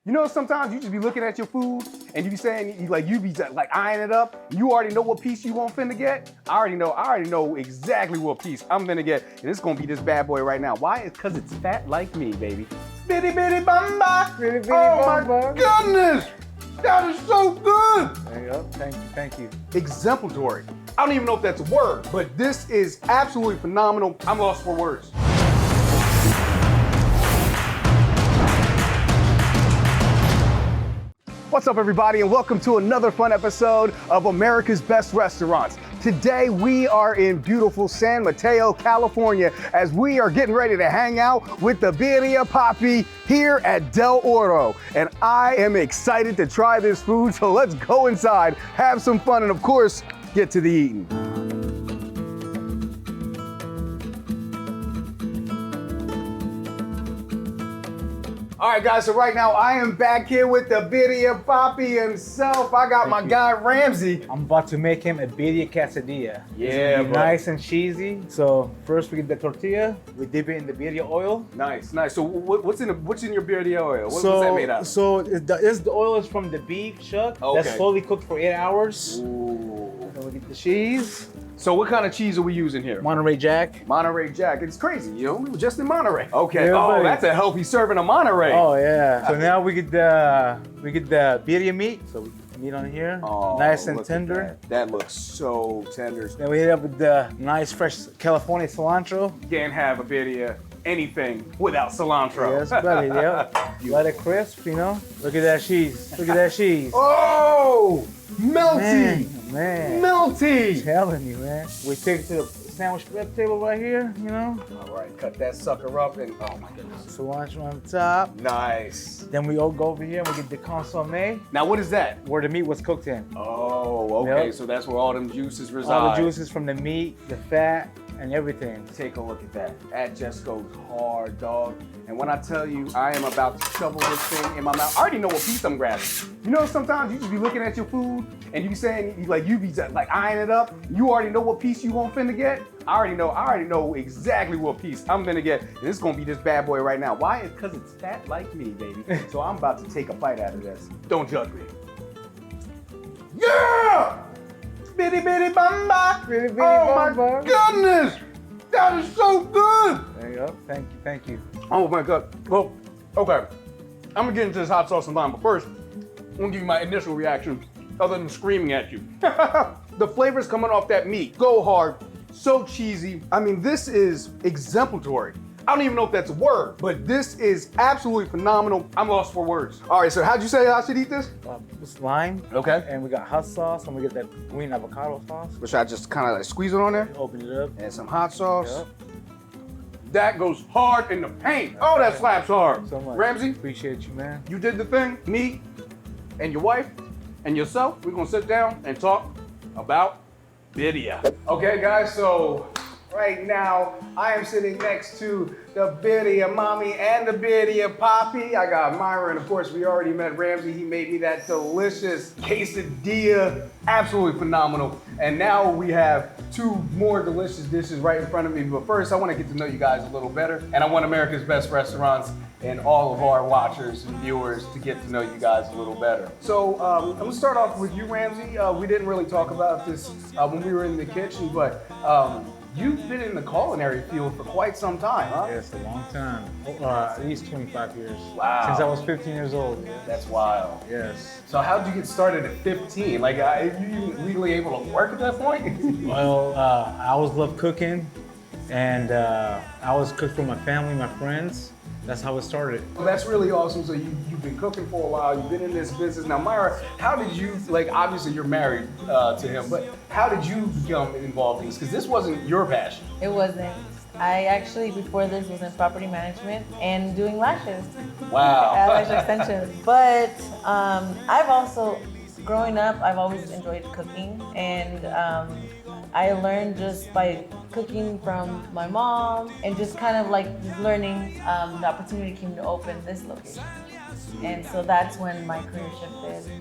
You know, sometimes you just be looking at your food and you be saying, you be like eyeing it up. You already know what piece you want finna get. I already know exactly what piece I'm finna get. And it's gonna be this bad boy right now. Why? It's cause it's fat like me, baby. Bitty bitty bamba. Bitty bitty oh bamba. My goodness. That is so good. There you go, thank you. Exemplary. I don't even know if that's a word, but this is absolutely phenomenal. I'm lost for words. What's up, everybody, and welcome to another fun episode of America's Best Restaurants. Today, we are in beautiful San Mateo, California, as we are getting ready to hang out with the Birria Papi here at Del Oro. And I am excited to try this food, so let's go inside, have some fun, and of course, get to the eating. All right, guys, so right now I am back here with the Birria Papi himself. I got my guy, Ramsey. I'm about to make him a birria quesadilla. Yeah, it's nice and cheesy. So first we get the tortilla, we dip it in the birria oil. Nice. So what's in your birria oil? What's that made out of? So the oil is from the beef chuck that's slowly cooked for 8 hours. Ooh. Then we get the cheese. So what kind of cheese are we using here? Monterey Jack. Monterey Jack. It's crazy, you know, we were just in Monterey. Okay. Yeah, buddy. That's a healthy serving of Monterey. Oh yeah. So now we get the birria meat. So we get the meat on here, nice and tender. That looks so tender. Then we hit up with the nice fresh California cilantro. You can't have a birria anything without cilantro. Yes, buddy. Yeah. You let it crisp, you know. Look at that cheese. Look at that cheese. Oh, melty. Man. Melty. I'm telling you, man. We take it to the sandwich prep table right here, you know. All right, cut that sucker up and oh my goodness. Cilantro on top. Nice. Then we all go over here and we get the consomme. Now what is that? Where the meat was cooked in. Oh, okay. Yep. So that's where all them juices reside. All the juices from the meat, the fat, and everything. Take a look at that. That just goes hard, dog. And when I tell you, I am about to shovel this thing in my mouth. I already know what piece I'm grabbing. You know, sometimes you just be looking at your food and you be saying, you be like eyeing it up. You already know what piece you want finna get. I already know exactly what piece I'm gonna get. And it's gonna be this bad boy right now. Why? It's because it's fat like me, baby. So I'm about to take a bite out of this. Don't judge me. Yeah! Bitty bitty bamba. Bitty bitty oh bamba. My goodness! That is so good! There you go. Thank you. Oh my God. Well, okay. I'm gonna get into this hot sauce in line, but first, I'm gonna give you my initial reaction, other than screaming at you. The flavors coming off that meat go hard, so cheesy. I mean, this is exemplary. I don't even know if that's a word, but this is absolutely phenomenal. I'm lost for words. All right, so how'd you say I should eat this? This lime. Okay. And we got hot sauce, and we get that green avocado sauce. Should I just kind of like squeeze it on there? Open it up. And some hot sauce. Yep. That goes hard in the paint. Oh, that slaps hard. So much. Ramsey, Appreciate you, man. you did the thing. Me and your wife and yourself, we're gonna sit down and talk about birria. Okay, guys, so right now I am sitting next to the Birria Mommy and the Birria Papi. I got Myra, and of course we already met Ramsey. He made me that delicious quesadilla, absolutely phenomenal. And now we have two more delicious dishes right in front of me. But first, I want to get to know you guys a little better, and I want America's Best Restaurants and all of our watchers and viewers to get to know you guys a little better. So I'm gonna start off with you, Ramsey. We didn't really talk about this when we were in the kitchen, but you've been in the culinary field for quite some time, huh? Yes, a long time. At least 25 years. Wow. Since I was 15 years old. That's wild. Yes. So how'd you get started at 15? Like, are you legally able to work at that point? Well, I always loved cooking, and I always cooked for my family, my friends. That's how it started. Well, that's really awesome. So you've been cooking for a while, you've been in this business. Now, Myra, how did you, obviously you're married to him, but how did you become involved in this? Because this wasn't your passion. It wasn't. I actually, before this, was in property management and doing lashes. Wow. Lash extensions. But I've also, growing up, I've always enjoyed cooking, and I learned just by cooking from my mom and just kind of just learning. The opportunity came to open this location. And so that's when my career shifted,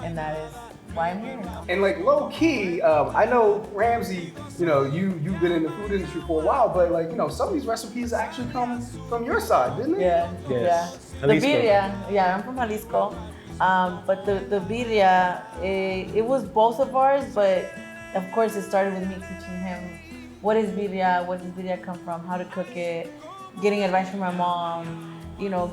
and that is why I'm here now. And low key, I know Ramsey, you've been in the food industry for a while, but some of these recipes actually come from your side, didn't they? Yeah. Yes. The birria, yeah, I'm from Jalisco. But the birria, it was both of ours, but of course it started with me teaching him what is birria, where does birria come from, how to cook it, getting advice from my mom,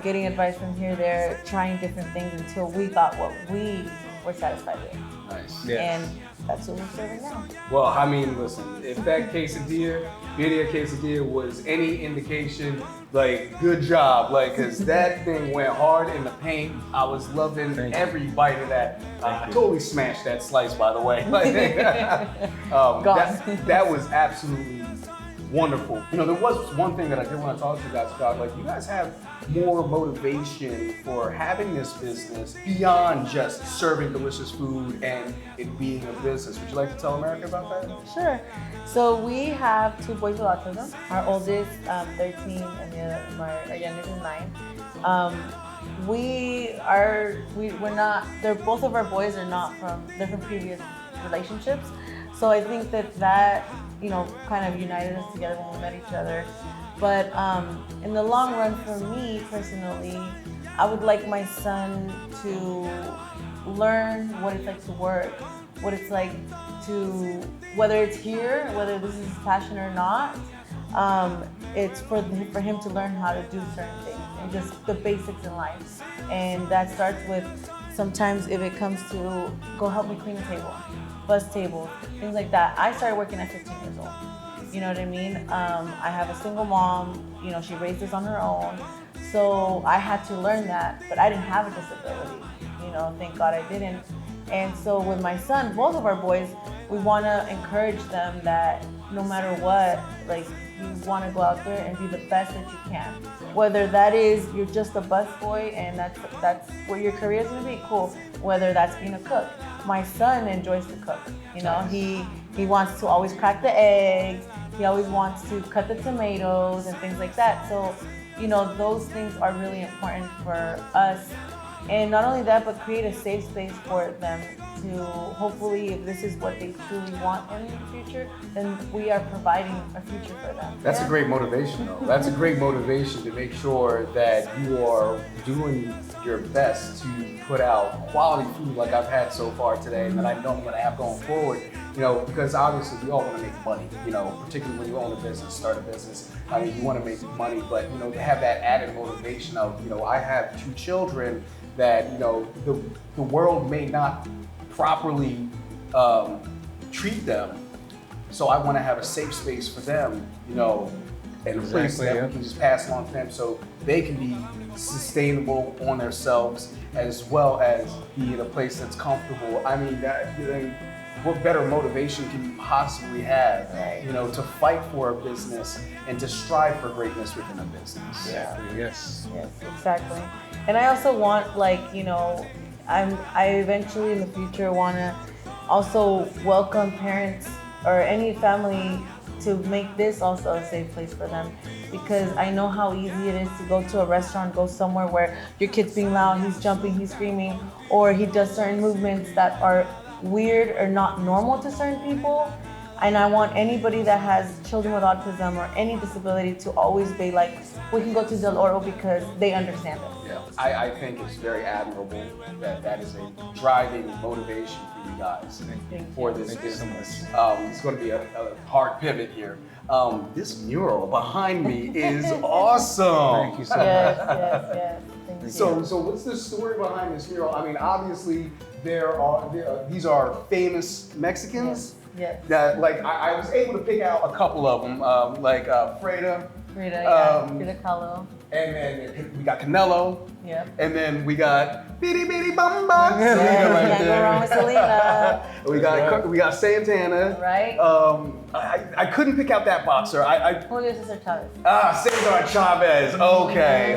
getting advice from here, there, trying different things until we got what we were satisfied with. Nice. Yeah. And that's what we're serving now. Well, I mean, listen, if that birria quesadilla was any indication, like, good job, like, cause that thing went hard in the paint. I was loving every bite of that. I totally smashed that slice, by the way. Like, that was absolutely wonderful. There was one thing that I did want to talk to you guys about. Like, you guys have more motivation for having this business beyond just serving delicious food and it being a business. Would you like to tell America about that? Sure. So we have 2 boys with autism. Our oldest, 13, and our youngest is 9. We're not. Both of our boys are not they're from previous relationships. So I think that kind of united us together when we met each other. But in the long run, for me personally, I would like my son to learn what it's like to work, what it's like to, whether it's here, whether this is his passion or not, it's for him to learn how to do certain things and just the basics in life. And that starts with sometimes if it comes to go help me clean a table, bus table, things like that. I started working at 15 years old. You know what I mean? I have a single mom, she raised us on her own. So I had to learn that, but I didn't have a disability. Thank God I didn't. And so with my son, both of our boys, we want to encourage them that no matter what, like, you want to go out there and be the best that you can. Whether that is you're just a busboy and that's what your career is going to be, cool. Whether that's being a cook. My son enjoys to cook. He wants to always crack the eggs. He always wants to cut the tomatoes and things like that. So, those things are really important for us. And not only that, but create a safe space for them to hopefully, if this is what they truly want in the future, then we are providing a future for them. That's a great motivation, though. That's a great motivation to make sure that you are doing your best to put out quality food like I've had so far today and that I know I'm going to have going forward. Because obviously we all want to make money, particularly when you own a business, start a business. I mean, you want to make money, but, to have that added motivation of, I have 2 children that, the world may not properly treat them. So I want to have a safe space for them, and a place that we can just pass along to them so they can be sustainable on themselves as well as be in a place that's comfortable. I mean, what better motivation can you possibly have, to fight for a business and to strive for greatness within a business? Yeah. Yes. Yes, exactly. And I also want, I eventually in the future want to also welcome parents or any family to make this also a safe place for them, because I know how easy it is to go to a restaurant, go somewhere where your kid's being loud, he's jumping, he's screaming, or he does certain movements that are weird or not normal to certain people. And I want anybody that has children with autism or any disability to always be like, we can go to Del Oro because they understand us. Yeah, I think it's very admirable that is a driving motivation for you guys for this business. It's going to be a hard pivot here. This mural behind me is awesome. Thank you so much. Yes. Thank you. So what's the story behind this mural? I mean, obviously these are famous Mexicans. Yes. That I was able to pick out a couple of them, Freda. Frida Kahlo. And then we got Canelo. Yep. And then we got Bitty Bitty Bum Bum. Can't go wrong with Selena. We got Santana. Right. I couldn't pick out that boxer. Julio Cesar Chavez. Cesar Chavez. Okay.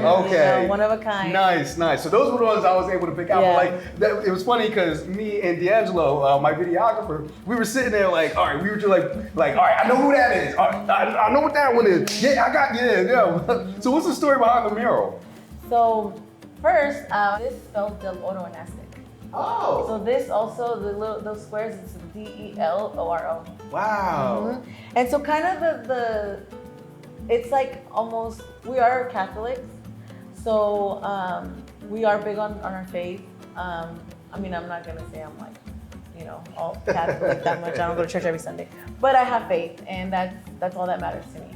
One of a kind. Nice. So those were the ones I was able to pick out. Yeah. But it was funny because me and D'Angelo, my videographer, we were sitting there all right, we were just all right, I know who that is. I know what that one is. Yeah, yeah. So what's the story behind the mural? So first, this spelled Del Oro in Aztec. Oh. So this also, those squares, it's DELORO. Wow. Mm-hmm. And so kind of it's like almost, we are Catholics. So we are big on our faith. I mean, I'm not gonna say I'm like, you know, all Catholic that much. I don't go to church every Sunday, but I have faith, and that's all that matters to me.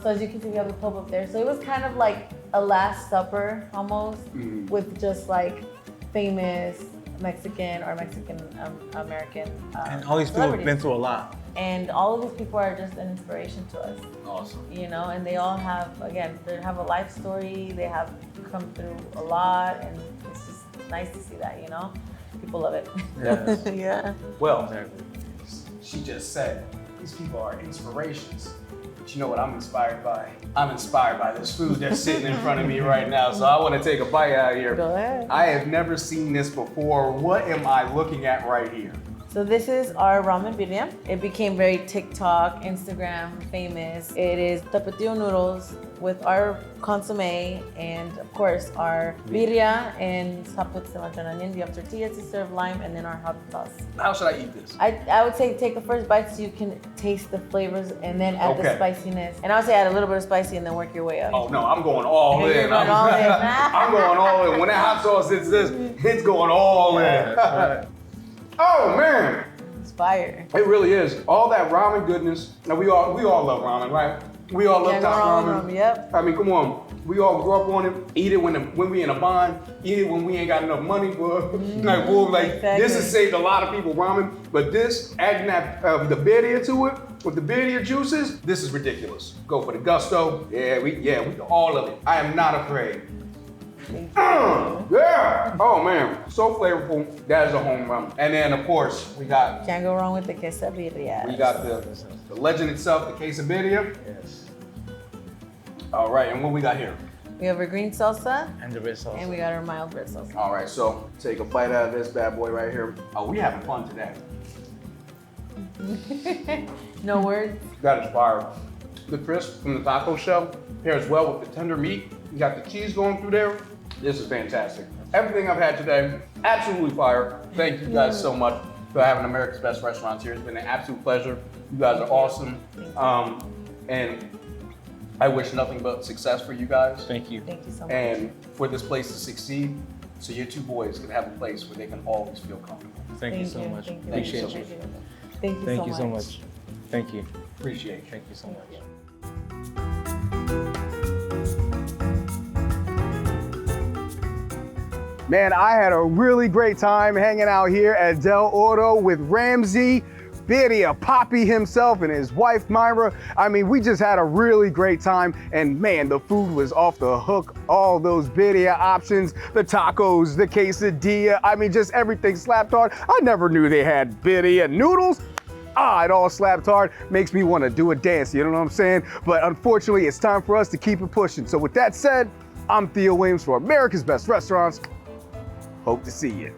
So as you can see, we have the Pope up there. So it was kind of like a Last Supper almost, with just like famous Mexican or Mexican American And all these people have been through a lot. And all of these people are just an inspiration to us. Awesome. You know, and they all have, again, they have a life story. They have come through a lot, and it's just nice to see that, you know? People love it. Yes. Yeah. Well, she just said these people are inspirations. But you know what I'm inspired by? I'm inspired by this food that's sitting in front of me right now. So I want to take a bite out of here. Go ahead. I have never seen this before. What am I looking at right here? So this is our ramen birria. It became very TikTok, Instagram famous. It is tapatio noodles with our consomme and of course our birria and taput cilantro and onion. We have tortillas to serve, lime, and then our hot sauce. How should I eat this? I would say take the first bite so you can taste the flavors and then add the spiciness. And I would say add a little bit of spicy and then work your way up. Oh no, I'm going all You're in. going all in. I'm going all in. When that hot sauce hits this, it's going all in. Oh man. It's fire. It really is. All that ramen goodness. Now we all love ramen, right? We all love top ramen. Yep. I mean, come on. We all grew up on it. Eat it when we in a bind. Eat it when we ain't got enough money for Exactly. This has saved a lot of people ramen. But this, adding that the birria to it, with the birria juices, this is ridiculous. Go for the gusto. We all of it. I am not afraid. Yeah! Oh man, so flavorful. That is a home run. And then of course we got Can't go wrong with the quesadilla. we got the legend itself, the quesadilla. Yes. All right, and what we got here? We have our green salsa And the red sauce. and we got our mild red salsa. All right, so take a bite out of this bad boy right here. Oh, we having fun today. No words. That is fire. The crisp from the taco shell pairs well with the tender meat. You got the cheese going through there. This is fantastic. Everything I've had today, absolutely fire. Thank you guys so much for having America's Best Restaurants here. It's been an absolute pleasure. You guys are awesome. And I wish nothing but success for you guys. Thank you. Thank you so much. And for this place to succeed, so your two boys can have a place where they can always feel comfortable. Thank you so much. Thank you. Appreciate you so you. much. Thank you so much. Thank you. Appreciate you. Thank you so much. Man, I had a really great time hanging out here at Del Oro with Ramsey Birria, Poppy himself and his wife Myra. I mean, we just had a really great time, and man, the food was off the hook. All those birria options, the tacos, the quesadilla, I mean, just everything slapped hard. I never knew they had birria noodles. It all slapped hard, makes me want to do a dance, you know what I'm saying? But unfortunately, it's time for us to keep it pushing. So with that said, I'm Theo Williams for America's Best Restaurants. Hope to see you.